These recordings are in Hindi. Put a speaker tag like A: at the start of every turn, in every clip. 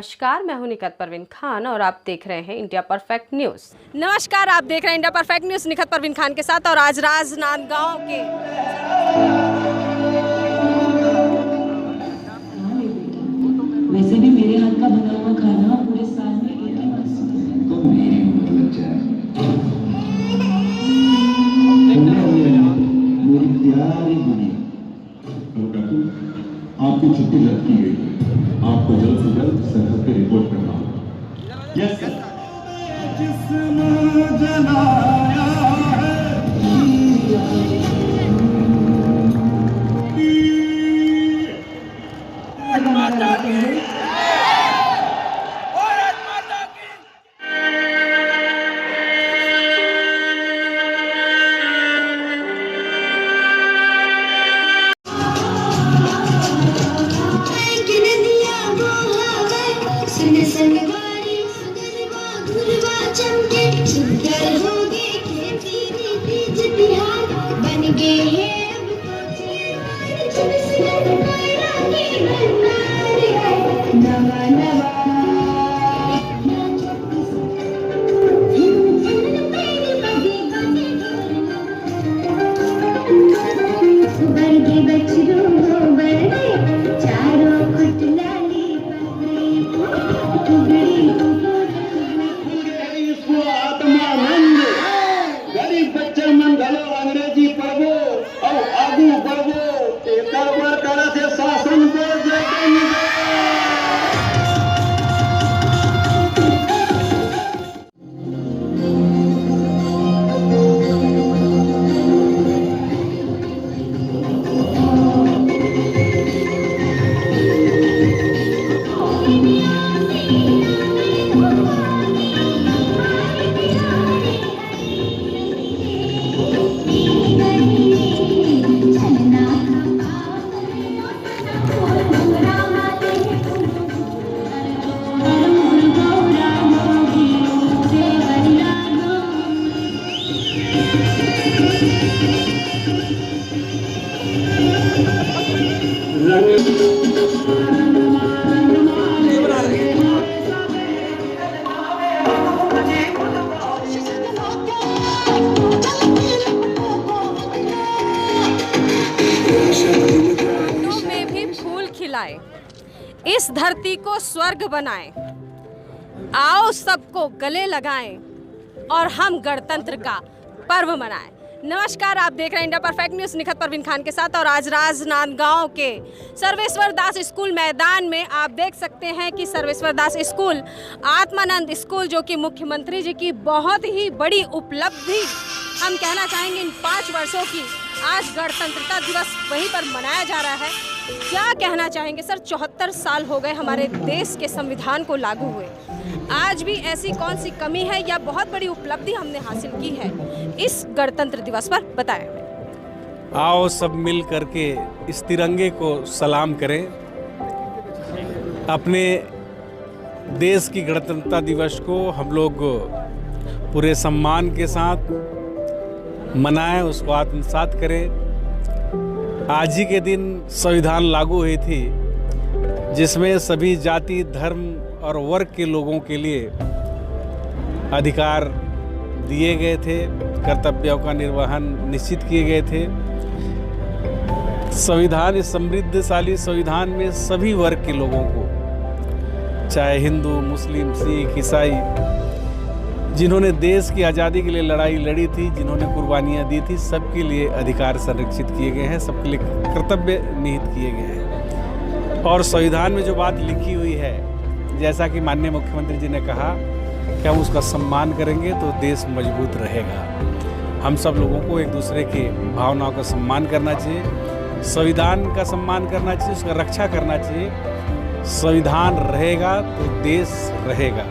A: नमस्कार, मैं हूं निखत परवीन खान और आप देख रहे हैं इंडिया परफेक्ट न्यूज़। नमस्कार, आप देख रहे हैं India perfect news Nikhat Parveen Khan के साथ। और आज राजनांदगांव के
B: वैसे भी मेरे हाथ का बना हुआ खाना पूरे साल में एक ही बार तो मेरी मतलब जाए मेरी प्यारी दुनिया। आपकी छुट्टी रद्द की गई है, आपको जल्द से जल्द सरहद पे रिपोर्ट करना होगा। Yes sir. जिस्म जलाया
A: इस धरती को स्वर्ग बनाएं, आओ सबको गले लगाएं और हम गणतंत्र का पर्व मनाएं। नमस्कार, आप देख रहे हैं India perfect news Nikhat Parveen Khan के साथ। और आज राजनांदगांव के सर्वेश्वर दास स्कूल मैदान में आप देख सकते हैं कि सर्वेश्वर दास स्कूल आत्मानंद स्कूल, जो कि मुख्यमंत्री जी की बहुत ही बड़ी उपलब्धि हम कहना चाहेंगे इन 5 वर्षों की, आज गणतंत्रता दिवस वहीं पर मनाया जा रहा है। क्या कहना चाहेंगे सर? 74 साल हो गए हमारे देश के संविधान को लागू हुए, आज भी ऐसी कौन सी कमी है या बहुत बड़ी उपलब्धि हमने हासिल की है इस गणतंत्र दिवस पर, बताएं।
C: आओ सब मिल करके इस तिरंगे को सलाम करें, अपने देश की गणतंत्रता दिवस को हम लोग पूरे सम्मान के साथ मनाएं, उसको आत्मसात करें। आज ही के दिन संविधान लागू हुई थी, जिसमें सभी जाति, धर्म और वर्ग के लोगों के लिए अधिकार दिए गए थे, कर्तव्यों का निर्वहन निश्चित किए गए थे। संविधान, इस समृद्धशाली संविधान में सभी वर्ग के लोगों को, चाहे हिंदू, मुस्लिम, सिख, ईसाई, जिन्होंने देश की आज़ादी के लिए लड़ाई लड़ी थी, जिन्होंने कुर्बानियाँ दी थी, सबके लिए अधिकार संरक्षित किए गए हैं, सबके लिए कर्तव्य निहित किए गए हैं। और संविधान में जो बात लिखी हुई है, जैसा कि माननीय मुख्यमंत्री जी ने कहा कि हम उसका सम्मान करेंगे तो देश मजबूत रहेगा। हम सब लोगों को एक दूसरे की भावनाओं का सम्मान करना चाहिए, संविधान का सम्मान करना चाहिए, उसका रक्षा करना चाहिए। संविधान रहेगा तो देश रहेगा,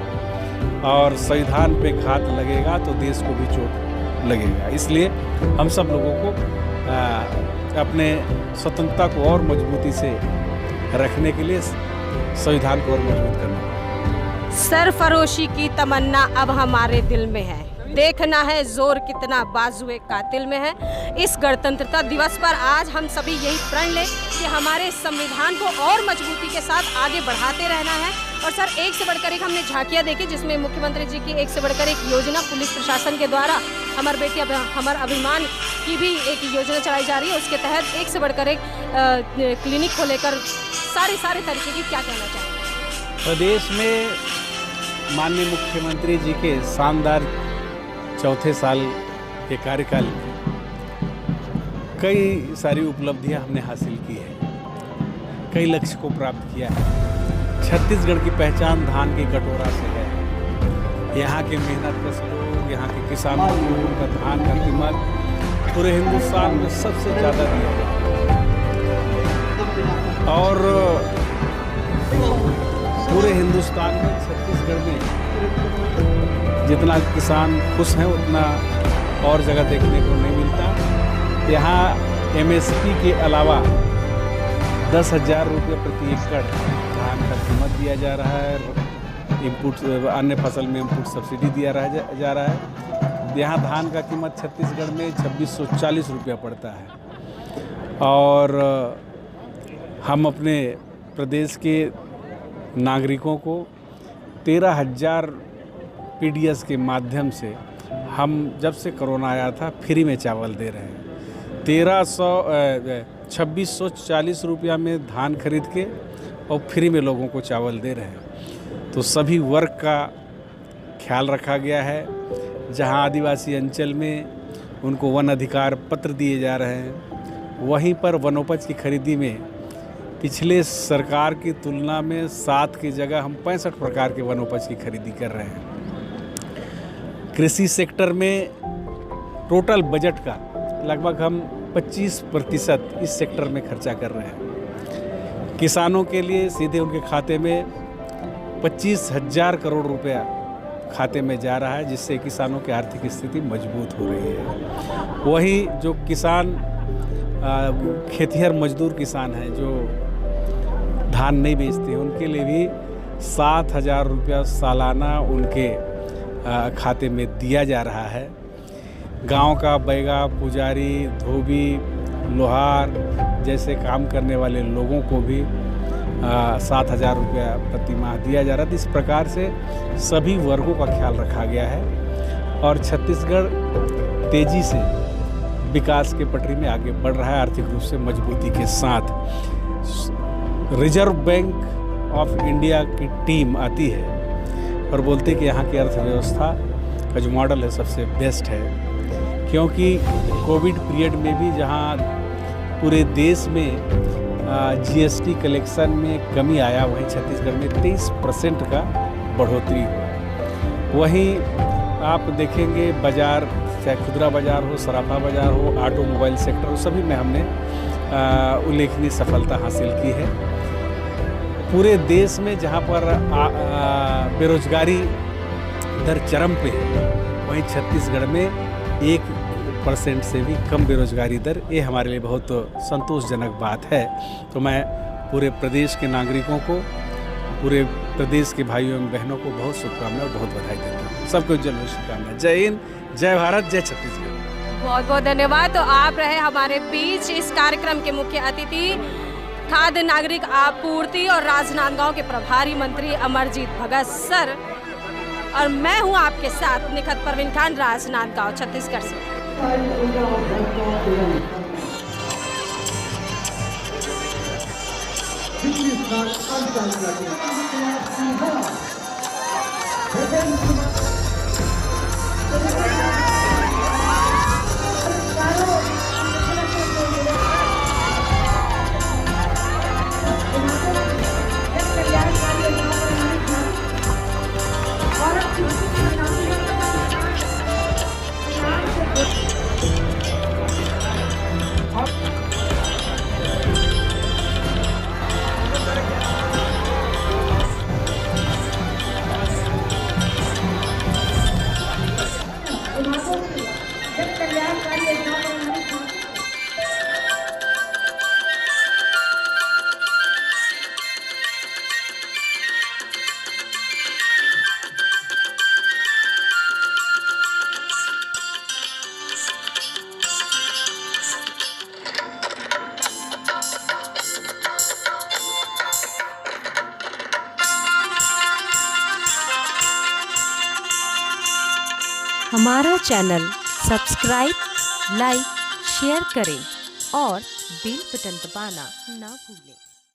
C: और संविधान पे घात लगेगा तो देश को भी चोट लगेगा। इसलिए हम सब लोगों को अपने स्वतंत्रता को और मजबूती से रखने के लिए संविधान को और मजबूत करना।
A: सरफरोशी की तमन्ना अब हमारे दिल में है, देखना है जोर कितना बाजुए कातिल में है। इस गणतंत्रता दिवस पर आज हम सभी यही प्रण लें कि हमारे संविधान को और मजबूती के साथ आगे बढ़ाते रहना है। और सर, एक से बढ़कर एक हमने झांकियाँ देखी जिसमें मुख्यमंत्री जी की एक से बढ़कर एक योजना पुलिस प्रशासन के द्वारा हमार बेटी हमर अभिमान की भी एक योजना चलाई जा रही है। उसके तहत एक से बढ़कर एक क्लिनिक को लेकर सारे तरीके की, क्या कहना चाहेंगे?
C: प्रदेश में माननीय मुख्यमंत्री जी के शानदार चौथे साल के कार्यकाल में कई सारी उपलब्धियां हमने हासिल की है, कई लक्ष्य को प्राप्त किया है। छत्तीसगढ़ की पहचान धान की कटोरा से है। यहाँ के मेहनतकश लोग, यहाँ के किसानों को उनका धान का कीमत पूरे हिंदुस्तान में सबसे ज़्यादा दिया जाता है। और पूरे हिंदुस्तान में छत्तीसगढ़ में जितना किसान खुश हैं उतना और जगह देखने को नहीं मिलता। यहाँ एमएसपी के अलावा 10,000 रुपये प्रति एकड़ धान का कीमत दिया जा रहा है। इनपुट अन्य फसल में इनपुट सब्सिडी दिया जा रहा है। यहाँ धान का कीमत छत्तीसगढ़ में 2640 रुपया पड़ता है। और हम अपने प्रदेश के नागरिकों को 13,000 पीडीएस के माध्यम से हम जब से कोरोना आया था फ्री में चावल दे रहे हैं। 2640 रुपया में धान खरीद के और फ्री में लोगों को चावल दे रहे हैं। तो सभी वर्ग का ख्याल रखा गया है। जहां आदिवासी अंचल में उनको वन अधिकार पत्र दिए जा रहे हैं, वहीं पर वनोपज की खरीदी में पिछले सरकार की तुलना में 7 की जगह हम 65 प्रकार के वनोपज की खरीदी कर रहे हैं। कृषि सेक्टर में टोटल बजट का लगभग हम 25% इस सेक्टर में खर्चा कर रहे हैं। किसानों के लिए सीधे उनके खाते में 25,000 करोड़ रुपया खाते में जा रहा है, जिससे किसानों की आर्थिक स्थिति मजबूत हो रही है। वहीं जो किसान खेतिहर मजदूर किसान हैं जो धान नहीं बेचते, उनके लिए भी 7,000 रुपया सालाना उनके खाते में दिया जा रहा है। गांव का बैगा, पुजारी, धोबी, लोहार जैसे काम करने वाले लोगों को भी 7,000 रुपया प्रति माह दिया जा रहा है। इस प्रकार से सभी वर्गों का ख्याल रखा गया है और छत्तीसगढ़ तेज़ी से विकास के पटरी में आगे बढ़ रहा है, आर्थिक रूप से मजबूती के साथ। रिजर्व बैंक ऑफ इंडिया की टीम आती है और बोलते कि यहाँ की अर्थव्यवस्था का जो मॉडल है सबसे बेस्ट है, क्योंकि कोविड पीरियड में भी जहाँ पूरे देश में जीएसटी कलेक्शन में कमी आया, वहीं छत्तीसगढ़ में 23% का बढ़ोतरी हुआ। वहीं आप देखेंगे बाज़ार, चाहे खुदरा बाज़ार हो, सराफा बाज़ार हो, ऑटोमोबाइल सेक्टर हो, सभी में हमने उल्लेखनीय सफलता हासिल की है। पूरे देश में जहाँ पर बेरोजगारी दर चरम पे है, वहीं छत्तीसगढ़ में 1% से भी कम बेरोजगारी दर, ये हमारे लिए बहुत संतोषजनक बात है। तो मैं पूरे प्रदेश के नागरिकों को, पूरे प्रदेश के भाइयों एवं बहनों को बहुत शुभकामनाएं और बहुत बधाई देता हूँ। सबको जन्म शुभकामनाएं। जय हिंद, जय भारत, जय छत्तीसगढ़।
A: बहुत बहुत धन्यवाद। तो आप रहे हमारे बीच इस कार्यक्रम के मुख्य अतिथि, खाद्य नागरिक आपूर्ति और राजनांदगांव के प्रभारी मंत्री अमरजीत भगत सर, और मैं हूं आपके साथ निखत परवीन खान, राजनांदगांव छत्तीसगढ़ से। हमारा चैनल सब्सक्राइब, लाइक, शेयर करें और बेल बटन दबाना ना भूलें।